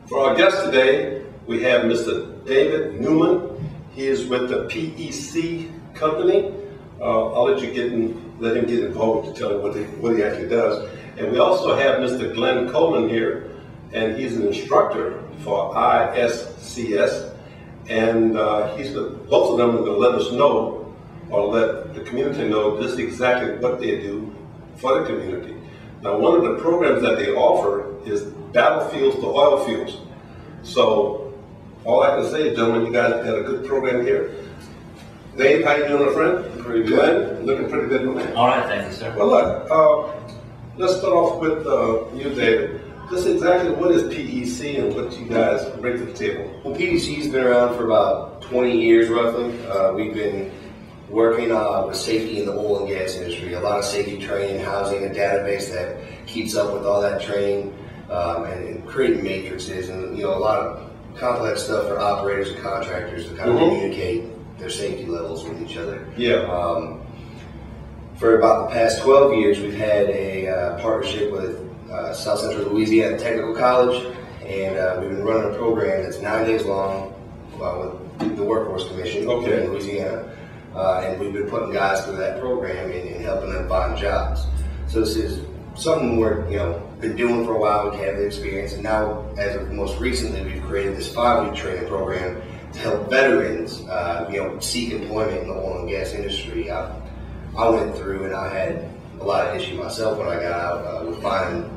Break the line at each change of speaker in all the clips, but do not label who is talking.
For our guest today, we have Mr. David Newman. He is with the PEC company. I'll let him get involved to tell you what he actually does. And we also have Mr. Glenn Coleman here, and he's an instructor for ISCS. And both of them are going to let us know, or let the community know, just exactly what they do for the community. Now, one of the programs that they offer is battlefields to oil fields. So, all I can say, gentlemen, you guys got a good program here. Dave, how you doing, my friend?
Pretty good.
Glenn, looking pretty good, man.
All right, thank you, sir.
Well, look, let's start off with you, David. Just exactly what is PEC and what you guys bring to the table?
Well, PEC's been around for about 20 years, roughly. We've been working with safety in the oil and gas industry. A lot of safety training, housing a database that keeps up with all that training, and creating matrices and a lot of complex stuff for operators and contractors to kind of communicate their safety levels with each other.
Yeah.
For about the past 12 years, we've had a partnership with South Central Louisiana Technical College, and we've been running a program that's 9 days long with the Workforce Commission in Louisiana, and we've been putting guys through that program and helping them find jobs. So this is something we're been doing for a while. We have the experience, and now, as of most recently, we've created this 5-week training program to help veterans, seek employment in the oil and gas industry. I went through, and I had a lot of issues myself when I got out with finding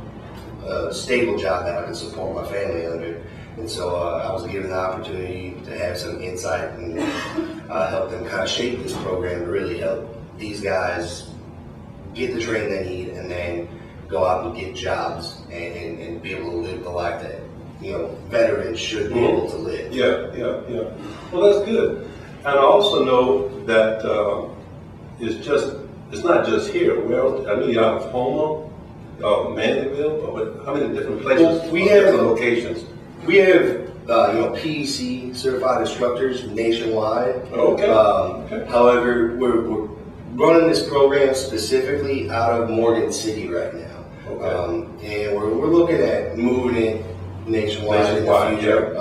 a stable job that I could support my family under. And so I was given the opportunity to have some insight and help them kind of shape this program to really help these guys get the training they need and then go out and get jobs and be able to live the life that veterans should be able to live.
Yeah. Well, that's good. And I also know that it's not just here. Well, I know you're out of Houma, Mandeville, but how many different places?
Well, we have
different locations.
We have PEC certified instructors nationwide.
Okay.
However, we're running this program specifically out of Morgan City right now. Okay. And we're looking at moving it nationwide in the future.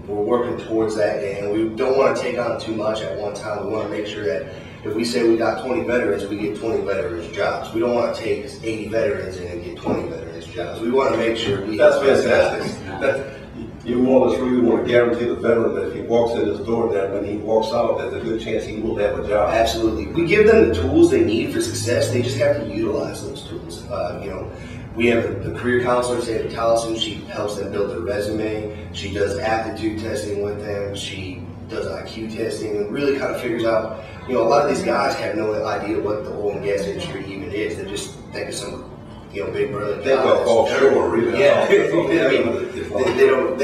We're working towards that, and we don't want to take on too much at one time. We want to make sure that if we say we got 20 veterans, we get 20 veterans jobs. We don't want to take 80 veterans in and get 20 veterans jobs. We want to make sure we
That's fantastic. You more or less really want to guarantee the veteran that if he walks in this door, that when he walks out, there's a good chance he will have a job.
Absolutely. We give them the tools they need for success. They just have to utilize those tools. We have the career counselor, Sarah Tallison. She helps them build their resume. She does aptitude testing with them. She does IQ testing and really kind of figures out, a lot of these guys have no idea what the oil and gas industry even is. They just think of some, big brother.
They go offshore, really.
Yeah. They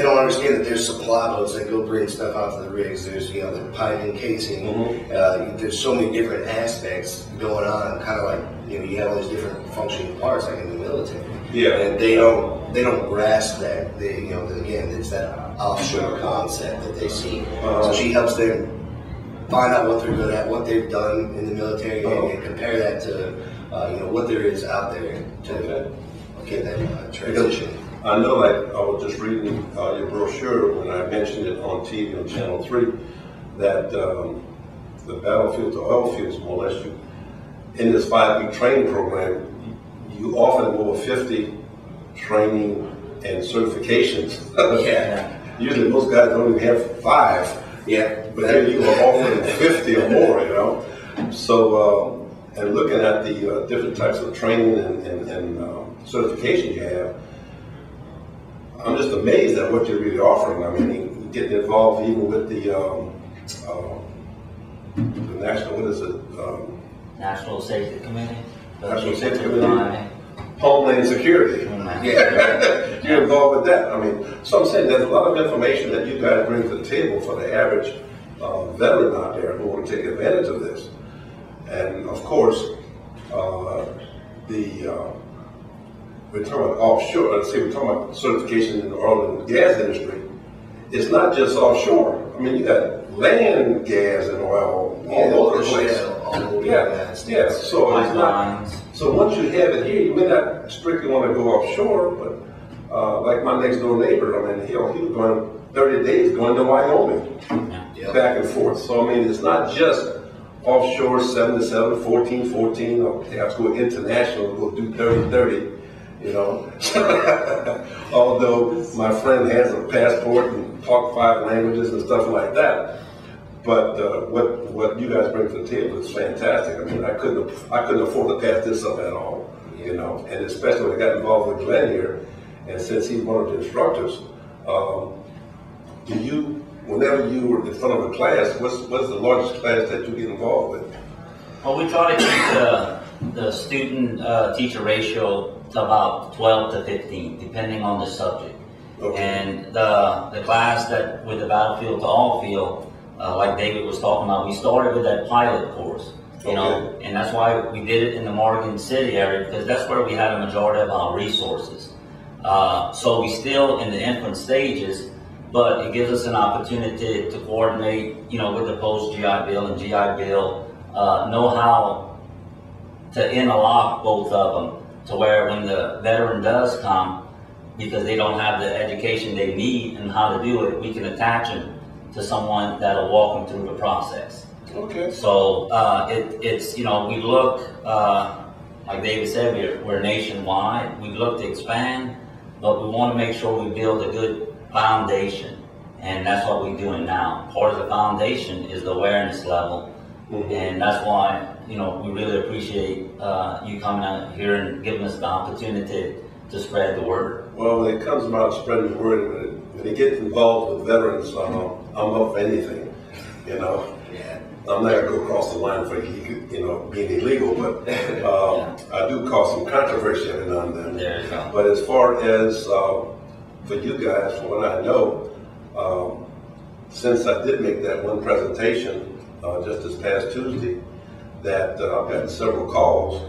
don't understand that there's supply boats that go bring stuff out to the rigs. There's, the piping, casing. There's so many different aspects going on. Kind of like, you have all these different functioning parts, like in the military.
Yeah.
And they don't grasp that. Again, it's that offshore concept that they see. So she helps them find out what they're good at, what they've done in the military, and compare that to what there is out there to get that transition.
I know, like I was just reading your brochure when I mentioned it on TV on Channel 3, that the battlefield to oil fields, more or less, in this 5-week training program, you offer them over 50 training and certifications.
Yeah.
Usually most guys don't even have 5.
Yeah.
But here you are offering 50 or more, So, and looking at the different types of training and certifications you have, I'm just amazed at what you're really offering. I mean, getting involved even with the national, what is it?
National Safety Committee.
National Safety Committee. Homeland Security. Yeah, you're involved with that. I mean, so I'm saying there's a lot of information that you guys bring to the table for the average veteran out there who want to take advantage of this. And of course, we're talking about offshore. We're talking about certification in the oil and gas industry. It's not just offshore. I mean, you got land, gas, and oil all over the place. Yeah. So it's not. So once you have it here, you may not strictly want to go offshore, but like my next door neighbor, I mean, he was going 30 days going to Wyoming, back and forth. So I mean, it's not just offshore 7-7, 14-14, or they have to go international, go do 30-30, you know. Although my friend has a passport and talk 5 languages and stuff like that. But what you guys bring to the table is fantastic. I mean, I couldn't afford to pass this up at all, you know. And especially when I got involved with Glenn here, and since he's one of the instructors, whenever you were in front of a class, what's the largest class that you get involved with?
Well, we try to keep the student-teacher ratio to about 12 to 15, depending on the subject.
Okay.
And the class that with the battlefield to all field, like David was talking about, we started with that pilot course, you know, and that's why we did it in the Morgan City area, because that's where we had a majority of our resources. So we still in the infant stages, but it gives us an opportunity to coordinate, you know, with the post-GI Bill and GI Bill, know how to interlock both of them to where when the veteran does come, because they don't have the education they need and how to do it, we can attach them to someone that'll walk them through the process.
Okay.
So it's, you know, we look, like David said, we're nationwide. We look to expand, but we want to make sure we build a good foundation, and that's what we're doing now. Part of the foundation is the awareness level, and that's why, you know, we really appreciate you coming out here and giving us the opportunity to spread the word.
Well, when it comes about spreading the word, when you get involved with veterans, I'm up for anything, you know.
Yeah.
I'm not gonna go across the line for you know, being illegal, but I do cause some controversy every now and then.
There you go.
But as far as for you guys, from what I know, since I did make that one presentation just this past Tuesday, that I've gotten several calls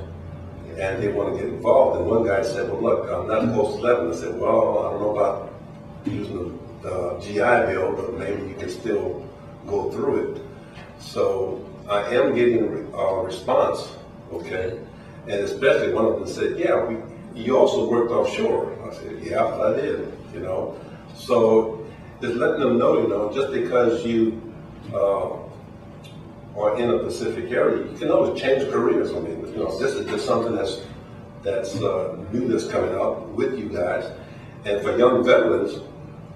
and they want to get involved. And one guy said, well, look, I'm not post-11. I said, well, I don't know about using the GI Bill, but maybe you can still go through it. So I am getting a response, okay? And especially one of them said, yeah, you also worked offshore. I said, yeah, I did, you know? So just letting them know, you know, just because you are in a Pacific area, you can always change careers. I mean, you know, this is just something that's new that's coming out with you guys. And for young veterans,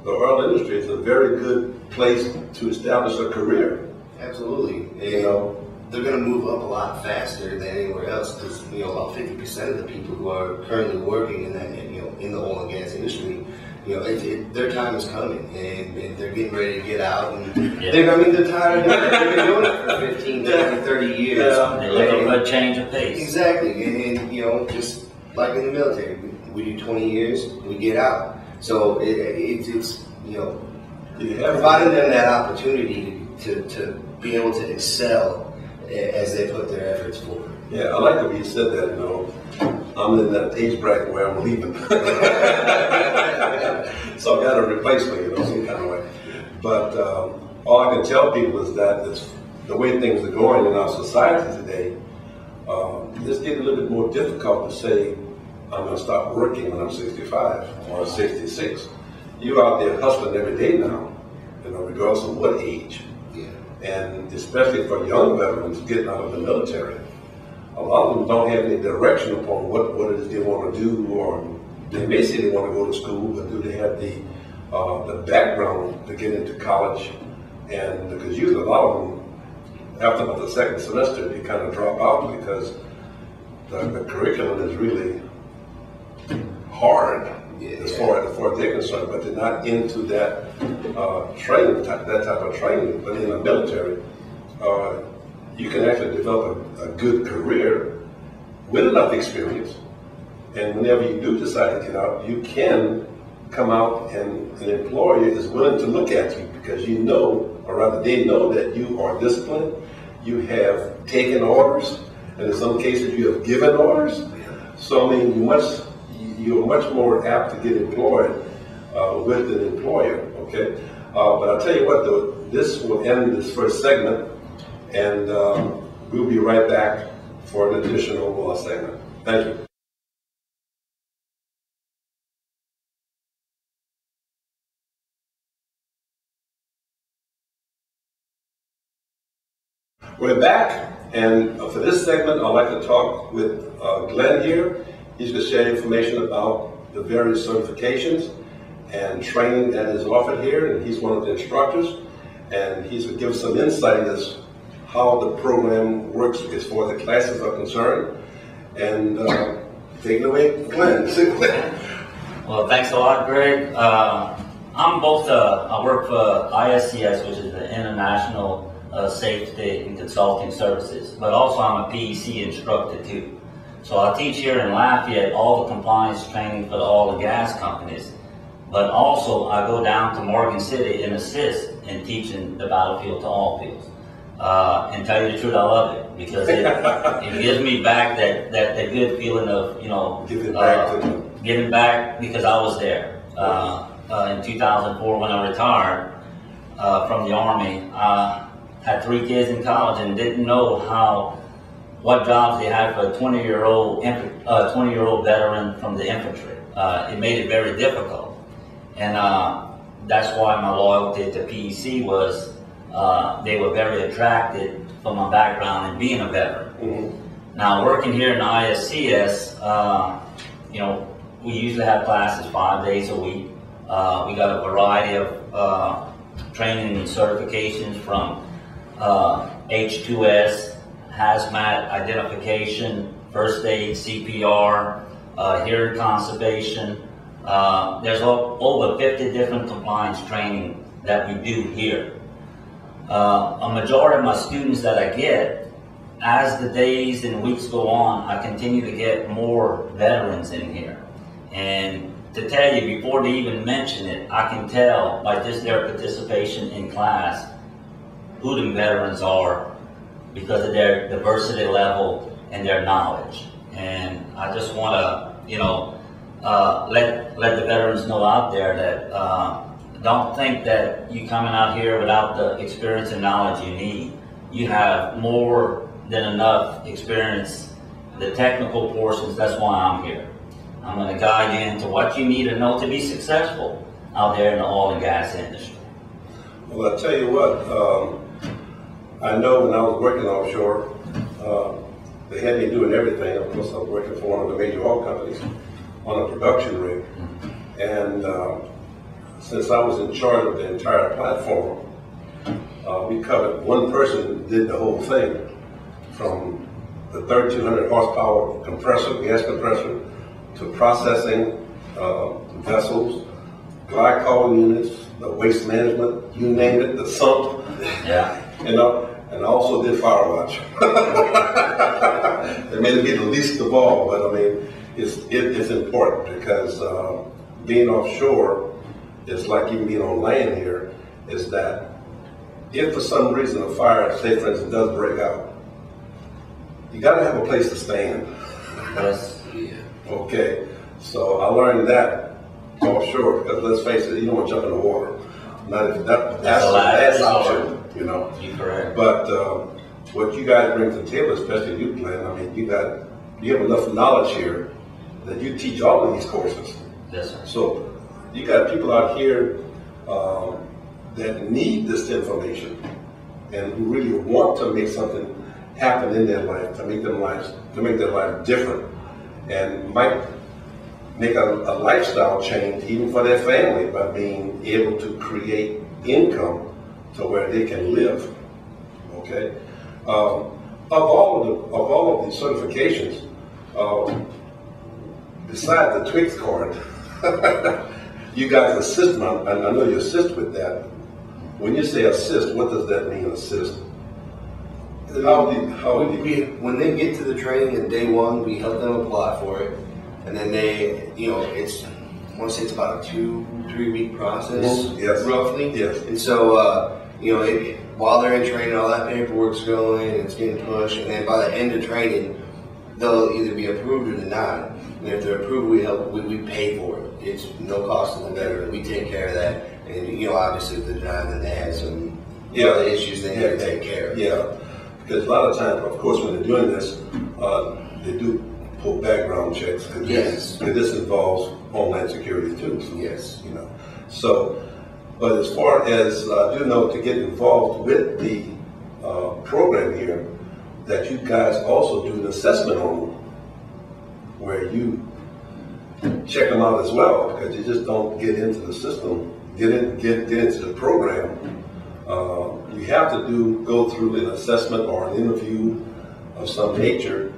the oil industry is a very good place to establish a career.
Absolutely. And,
you know,
they're going to move up a lot faster than anywhere else, because, you know, about 50% of the people who are currently working in that, you know, in the oil and gas industry, you know, their time is coming, and they're getting ready to get out, and they're tired of doing it. They've been doing it for 15, 20, 30 years.
They're looking for a change of pace.
Exactly, and you know, just like in the military, we do 20 years, we get out. So it's you know, providing them that opportunity to be able to excel as they put their efforts forward.
Yeah, I like the way you said that, you know. I'm in that age bracket where I'm leaving. So I've got a replacement, you know, some kind of way. But all I can tell people is that the way things are going in our society today, it's getting a little bit more difficult to say, I'm going to stop working when I'm 65 or 66. You're out there hustling every day now, you know, regardless of what age.
Yeah.
And especially for young veterans getting out of the military. A lot of them don't have any direction upon what it is they want to do, or they may say they want to go to school, but do they have the background to get into college? And because usually a lot of them, after about the second semester, they kind of drop out because the curriculum is really hard as far as they're concerned, but they're not into that that type of training. But in the military, you can actually develop a good career with enough experience. And whenever you do decide to get out, you can come out and an employer is willing to look at you because you know, or rather they know that you are disciplined, you have taken orders, and in some cases you have given orders. So I mean, you're much more apt to get employed with an employer, okay? But I'll tell you what though, this will end this first segment, and we'll be right back for an additional segment. Thank you. We're back, and for this segment, I'd like to talk with Glenn here. He's going to share information about the various certifications and training that is offered here, and he's one of the instructors, and he's going to give some insight as how the program works as far as the classes are concerned. And take it away, Glenn.
Well, thanks a lot, Greg. I'm both, I work for ISCS, which is the International Safety and Consulting Services, but also I'm a PEC instructor too. So I teach here in Lafayette all the compliance training for the oil and gas companies, but also I go down to Morgan City and assist in teaching the battlefield to all fields. And tell you the truth, I love it because it gives me back that good feeling of, you know, giving back because I was there. In 2004 when I retired from the Army, I had 3 kids in college and didn't know what jobs they had for a 20-year-old veteran from the infantry. It made it very difficult, and that's why my loyalty to PEC was they were very attracted from my background in being a veteran. Mm-hmm. Now working here in ISCS, you know, we usually have classes 5 days a week. We got a variety of training and certifications from H2S, hazmat identification, first aid, CPR, hearing conservation. There's over 50 different compliance training that we do here. A majority of my students that I get, as the days and weeks go on, I continue to get more veterans in here. And to tell you, before they even mention it, I can tell by just their participation in class who the veterans are because of their diversity level and their knowledge. And I just want to, you know, let the veterans know out there that don't think that you coming out here without the experience and knowledge you need. You have more than enough experience, the technical portions, that's why I'm here. I'm going to guide you into what you need to know to be successful out there in the oil and gas industry.
Well, I'll tell you what, I know when I was working offshore, they had me doing everything. Of course, I was working for one of the major oil companies on a production rig. Mm-hmm. And since I was in charge of the entire platform, we covered one person did the whole thing, from the 3,200 horsepower compressor, gas compressor, to processing vessels, glycol units, the waste management, you name it, the sump.
Yeah.
You know, and also did fire watch. They may be the least of all, but I mean, it's important because being offshore is like even being on land here, is that if for some reason a fire, say for instance, does break out, you got to have a place to stand.
Yes.
Okay, so I learned that offshore because let's face it, you don't want to jump in the water. Not if that's the last option, you know.
You're correct.
But what you guys bring to the table, especially you, Glenn, I mean, you have enough knowledge here that you teach all of these courses.
Yes, sir.
So you got people out here that need this information and who really want to make something happen in their life, to make their life different, and might make a lifestyle change even for their family by being able to create income to where they can live. Okay, of all of these certifications, besides the Twix card, you guys assist. I know you assist with that. When you say assist, what does that mean? Assist?
When they get to the training in day one, we help them apply for it, and then they, you know, I want to say it's about a 2-3 week process,
yes,
roughly.
Yes.
And so, you know, while they're in training, all that paperwork's going, and it's getting pushed, and then by the end of training, they'll either be approved or denied. And if they're approved, we pay for it. It's no cost to the veteran. We take care of that. And you know, obviously, if they're denied, then they have some other issues they have to take care of.
Yeah. Because a lot of times, of course, when they're doing this, they do pull background checks because this involves homeland security too. So,
yes,
you know. So, but as far as I do know, to get involved with the program here, that you guys also do an assessment on them, where you check them out as well, because you just don't get into the system, get into the program. You have to go through an assessment or an interview of some nature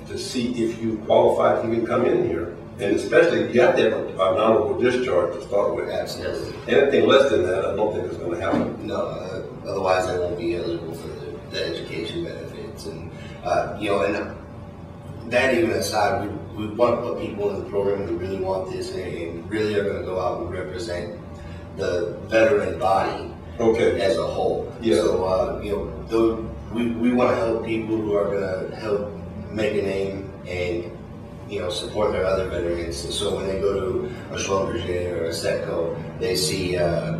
to see if you qualify to even come in here. And especially, you have to have an honorable discharge to start with.
Absolutely.
Anything less than that, I don't think it's going to happen.
No, otherwise they won't be eligible for the education benefits. And, and that even aside, we want to put people in the program who really want this and really are going to go out and represent the veteran body as a whole. Yeah. So, we want to help people who are going to help make a name and support their other veterans. And so when they go to a Schlumberger or a Setco, they see that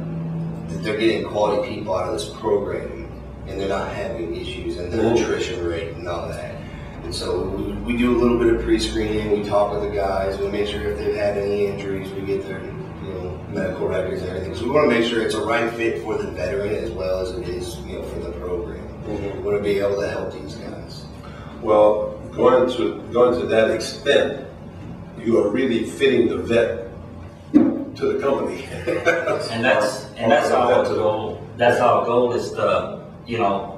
they're getting quality people out of this program, and they're not having issues and the attrition rate and all that. And so we do a little bit of pre-screening. We talk with the guys. We make sure if they've had any injuries, we get their medical records and everything. So we want to make sure it's a right fit for the veteran as well as it is for the program. We want to be able to help these guys.
Well, going to that extent, you are really fitting the vet to the company.
and that's our goal. That's our goal, is to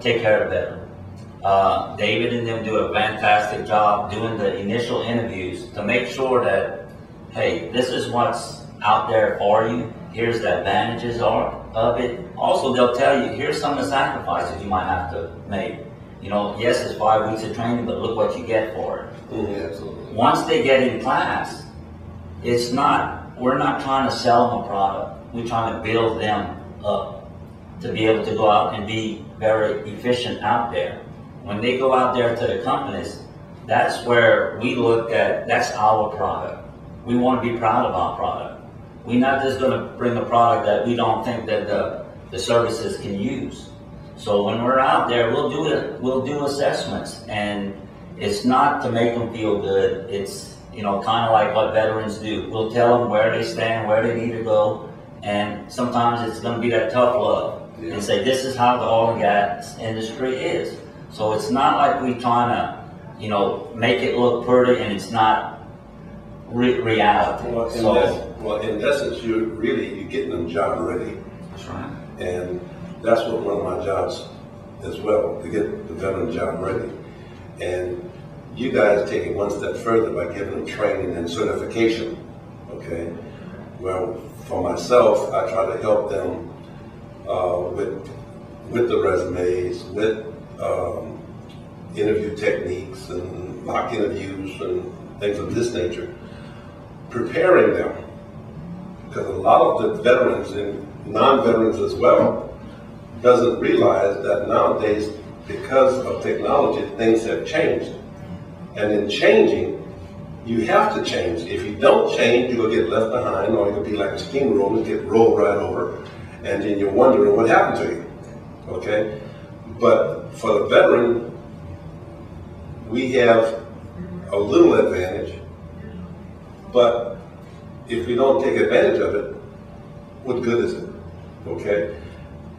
take care of the veteran. David and them do a fantastic job doing the initial interviews to make sure that, hey, this is what's out there for you. Here's the advantages of it. Also, they'll tell you, here's some of the sacrifices you might have to make. Yes, it's 5 weeks of training, but look what you get for it.
Absolutely.
Once they get in class, we're not trying to sell them a product. We're trying to build them up to be able to go out and be very efficient out there. When they go out there to the companies, that's where we look at, that's our product. We want to be proud of our product. We're not just going to bring a product that we don't think that the services can use. So when we're out there, we'll do assessments, and it's not to make them feel good. It's kind of like what veterans do. We'll tell them where they stand, where they need to go, and sometimes it's going to be that tough love and say, this is how the oil and gas industry is. So it's not like we trying to make it look pretty, and it's not reality.
Well, in essence, you're getting them job ready.
That's right.
And that's what one of my jobs as well, to get the veteran job ready. And you guys take it one step further by giving them training and certification. Okay. Well, for myself, I try to help them with the resumes, with interview techniques and mock interviews and things of this nature, preparing them. Because a lot of the veterans and non-veterans as well doesn't realize that nowadays, because of technology, things have changed. And in changing, you have to change. If you don't change, you're gonna get left behind, or you'll be like a steamroller, get rolled right over, and then you're wondering what happened to you, okay? But for the veteran, we have a little advantage, but if we don't take advantage of it, what good is it, okay?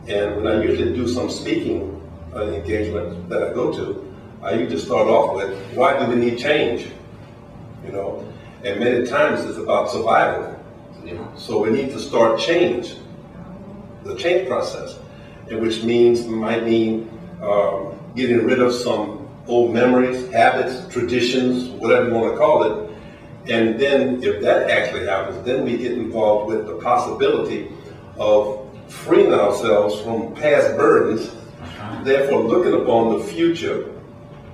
And when I usually do some speaking engagement that I go to, I usually start off with, why do we need change? And many times it's about survival. So we need to start change, the change process, and which might mean getting rid of some old memories, habits, traditions, whatever you want to call it. And then if that actually happens, then we get involved with the possibility of freeing ourselves from past burdens, therefore looking upon the future,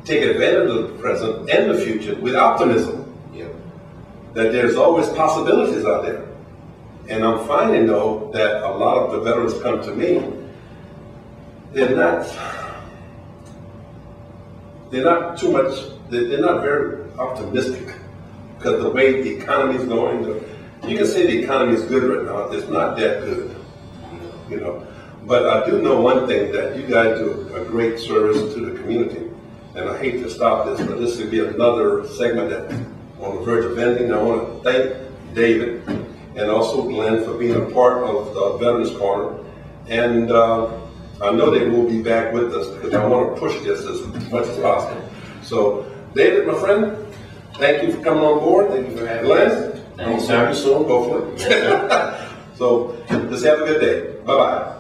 take advantage of the present and the future with optimism. That there's always possibilities out there. And I'm finding though that a lot of the veterans come to me, they're not very optimistic, because the way the economy is going, you can say the economy is good right now. It's not that good, But I do know one thing, that you guys do a great service to the community. And I hate to stop this, but this would be another segment that's on the verge of ending. I want to thank David and also Glenn for being a part of the Veterans Corner. And I know they will be back with us because I want to push this as much as possible. So, David, my friend, thank you for coming on board.
Thank you for having
Glenn,
Thank you,
I'll see you soon, hopefully.
Yes, sir.
So, just have a good day. Bye-bye.